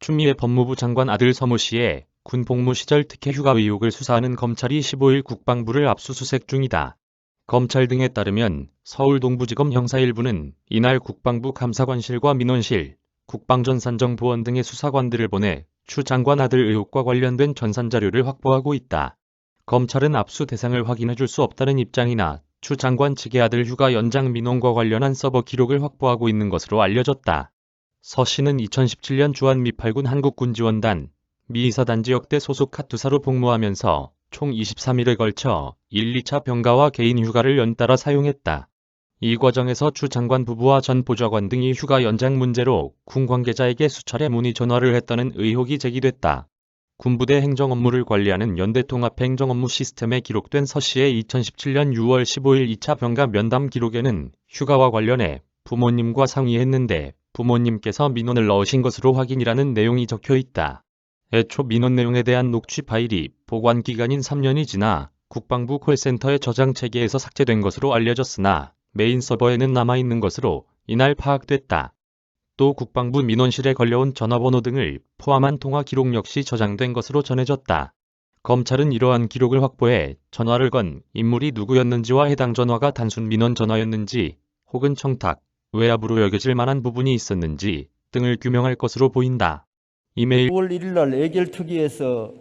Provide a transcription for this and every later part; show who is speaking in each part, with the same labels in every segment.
Speaker 1: 추미애 법무부 장관 아들 서모 씨의 군 복무 시절 특혜 휴가 의혹을 수사하는 검찰이 15일 국방부를 압수수색 중이다. 검찰 등에 따르면 서울 동부지검 형사 1부는 이날 국방부 감사관실과 민원실, 국방전산정보원 등의 수사관들을 보내 추 장관 아들 의혹과 관련된 전산자료를 확보하고 있다. 검찰은 압수 대상을 확인해 줄 수 없다는 입장이나 추 장관 측의 아들 휴가 연장 민원과 관련한 서버 기록을 확보하고 있는 것으로 알려졌다. 서 씨는 2017년 주한미8군 한국군지원단 미이사단지 역대 소속 카투사로 복무하면서 총 23일에 걸쳐 1, 2차 병가와 개인 휴가를 연달아 사용했다. 이 과정에서 추 장관 부부와 전 보좌관 등이 휴가 연장 문제로 군 관계자에게 수차례 문의 전화를 했다는 의혹이 제기됐다. 군부대 행정 업무를 관리하는 연대통합행정업무 시스템에 기록된 서 씨의 2017년 6월 15일 2차 병가 면담 기록에는 휴가와 관련해 부모님과 상의했는데 부모님께서 민원을 넣으신 것으로 확인이라는 내용이 적혀 있다. 애초 민원 내용에 대한 녹취 파일이 보관 기간인 3년이 지나 국방부 콜센터의 저장 체계에서 삭제된 것으로 알려졌으나 메인 서버에는 남아있는 것으로 이날 파악됐다. 또 국방부 민원실에 걸려온 전화번호 등을 포함한 통화 기록 역시 저장된 것으로 전해졌다. 검찰은 이러한 기록을 확보해 전화를 건 인물이 누구였는지와 해당 전화가 단순 민원 전화였는지 혹은 청탁, 외압으로 여겨질 만한 부분이 있었는지 등을 규명할 것으로 보인다. 이메일
Speaker 2: 9월 1일 날 애결특위에서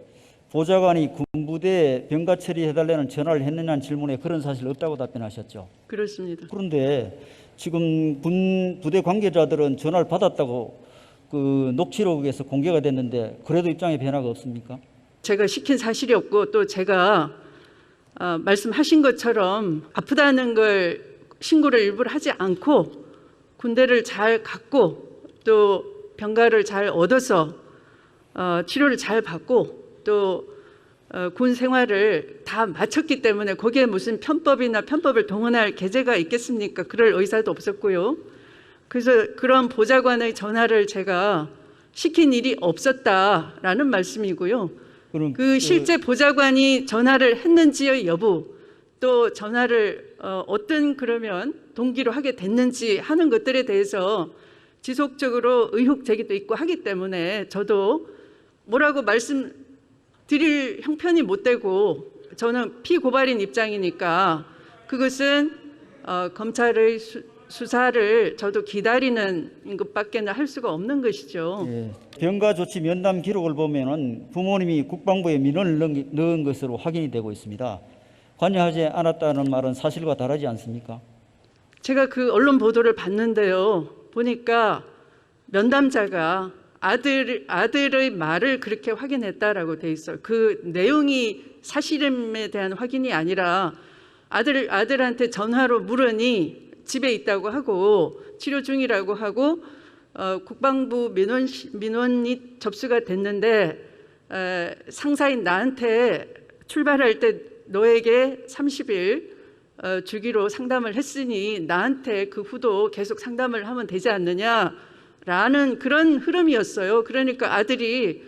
Speaker 2: 보좌관이 군부대에 병가 처리해달라는 전화를 했느냐는 질문에 그런 사실 없다고 답변하셨죠.
Speaker 3: 그렇습니다.
Speaker 2: 그런데 지금 군 부대 관계자들은 전화를 받았다고 그 녹취록에서 공개가 됐는데 그래도 입장에 변화가 없습니까?
Speaker 3: 제가 시킨 사실이 없고 또 제가 말씀하신 것처럼 아프다는 걸 신고를 일부러 하지 않고 군대를 잘 갔고 또 병가를 잘 얻어서 치료를 잘 받고 또 군 생활을 다 마쳤기 때문에 거기에 무슨 편법을 동원할 계제가 있겠습니까? 그럴 의사도 없었고요. 그래서 그런 보좌관의 전화를 제가 시킨 일이 없었다라는 말씀이고요.
Speaker 2: 그럼
Speaker 3: 그 실제 보좌관이 전화를 했는지의 여부, 또 전화를 어떤 그러면 동기로 하게 됐는지 하는 것들에 대해서 지속적으로 의혹 제기도 있고 하기 때문에 저도 뭐라고 말씀드릴 형편이 못 되고 저는 피고발인 입장이니까 그것은 검찰의 수사를 저도 기다리는 것밖에는 할 수가 없는 것이죠.
Speaker 2: 예, 병가 조치 면담 기록을 보면은 부모님이 국방부에 민원을 넣은 것으로 확인이 되고 있습니다. 관여하지 않았다는 말은 사실과 다르지 않습니까?
Speaker 3: 제가 그 언론 보도를 봤는데요. 보니까 면담자가 아들의 말을 그렇게 확인했다라고 돼 있어요. 그 내용이 사실임에 대한 확인이 아니라 아들한테 전화로 물으니 집에 있다고 하고 치료 중이라고 하고 국방부 민원이 접수가 됐는데 상사인 나한테 출발할 때 너에게 30일 주기로 상담을 했으니 나한테 그 후도 계속 상담을 하면 되지 않느냐라는 그런 흐름이었어요. 그러니까 아들이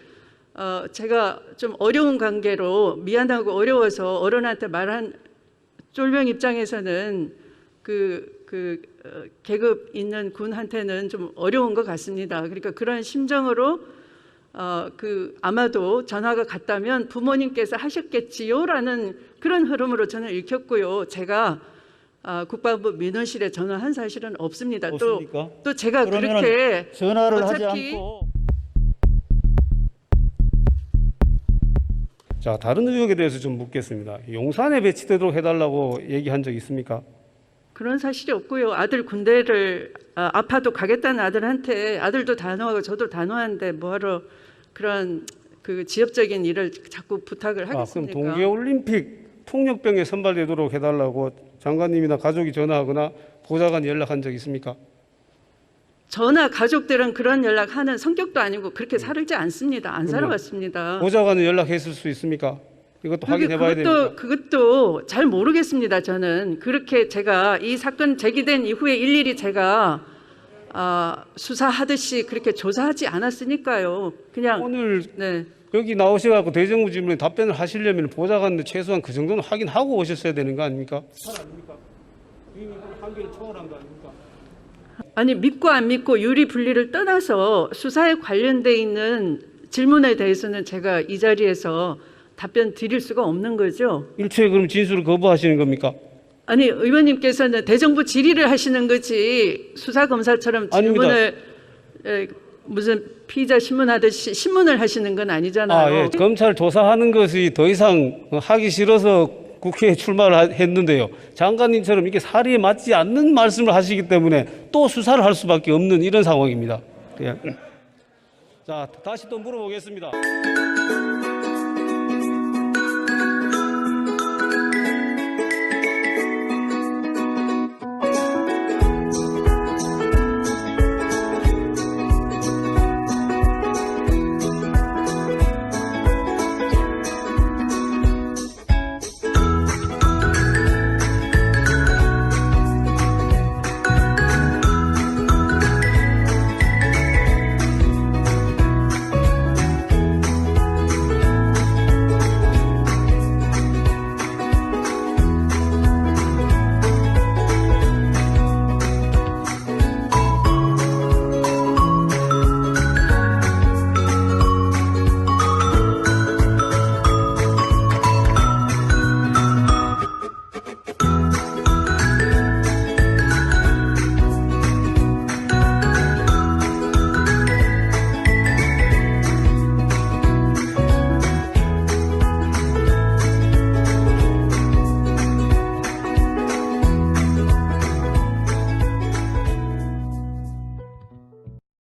Speaker 3: 제가 좀 어려운 관계로 미안하고 어려워서 어른한테 말한 쫄병 입장에서는 계급 있는 군한테는 좀 어려운 것 같습니다. 그러니까 그런 심정으로 아마도 전화가 갔다면 부모님께서 하셨겠지요라는 그런 흐름으로 저는 읽혔고요. 제가 국방부 민원실에 전화한 사실은 없습니다.
Speaker 2: 없습니까?
Speaker 3: 또 제가 그렇게
Speaker 2: 전화를 하지
Speaker 3: 어차피
Speaker 2: 않고
Speaker 4: 자, 다른 의혹에 대해서 좀 묻겠습니다. 용산에 배치되도록 해달라고 얘기한 적 있습니까?
Speaker 3: 그런 사실이 없고요. 아들 군대를 아파도 가겠다는 아들한테 아들도 단호하고 저도 단호한데 뭐하러 그런 그 지엽적인 일을 자꾸 부탁을 하겠습니까?
Speaker 4: 그럼 동계올림픽 통역병에 선발되도록 해달라고 장관님이나 가족이 전화하거나 보좌관이 연락한 적 있습니까?
Speaker 3: 저나 가족들은 그런 연락하는 성격도 아니고 그렇게 살지 않습니다. 안 살아왔습니다.
Speaker 4: 보좌관은 연락했을 수 있습니다. 이것도 확인해봐야 됩니다.
Speaker 3: 그것도 잘 모르겠습니다. 저는 그렇게 제가 이 사건 제기된 이후에 일일이 제가 수사하듯이 그렇게 조사하지 않았으니까요. 그냥
Speaker 4: 오늘
Speaker 3: 네.
Speaker 4: 여기 나오셔갖고 대정부 질문에 답변을 하시려면 보좌관은 최소한 그 정도는 확인하고 오셨어야 되는 거 아닙니까? 이미 한계를 초월한 거 아닙니까?
Speaker 3: 아니 믿고 안 믿고 유리 분리를 떠나서 수사에 관련돼 있는 질문에 대해서는 제가 이 자리에서 답변 드릴 수가 없는 거죠.
Speaker 4: 일초에 그럼 진술을 거부하시는 겁니까?
Speaker 3: 아니 의원님께서는 대정부 질의를 하시는 거지 수사검사처럼 질문을 무슨 피의자 신문하듯이 신문을 하시는 건 아니잖아요.
Speaker 4: 예. 검찰 조사하는 것이 더 이상 하기 싫어서 국회에 출마를 했는데요. 장관님처럼 이게 사리에 맞지 않는 말씀을 하시기 때문에 또 수사를 할 수밖에 없는 이런 상황입니다. 예. 자, 다시 또 물어보겠습니다.